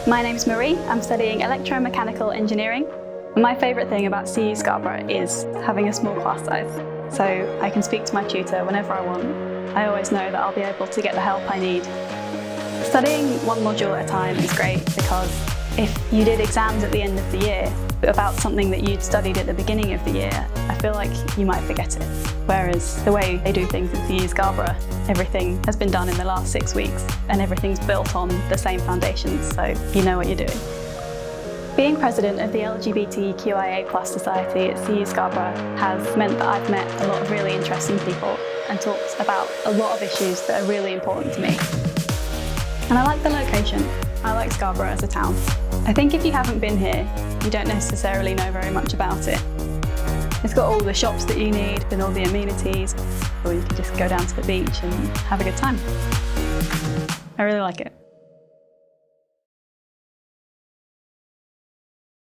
My name's Marie. I'm studying electromechanical engineering. My favourite thing about CU Scarborough is having a small class size. So I can speak to my tutor whenever I want. I always know that I'll be able to get the help I need. Studying one module at a time is great because if you did exams at the end of the year about something that you'd studied at the beginning of the year, I feel like you might forget it. Whereas the way they do things at CU Scarborough, everything has been done in the last 6 weeks and everything's built on the same foundations, so you know what you're doing. Being president of the LGBTQIA+ society at CU Scarborough has meant that I've met a lot of really interesting people and talked about a lot of issues that are really important to me. And I like the location. I like Scarborough as a town. I think if you haven't been here, you don't necessarily know very much about it. It's got all the shops that you need and all the amenities, or you can just go down to the beach and have a good time. I really like it.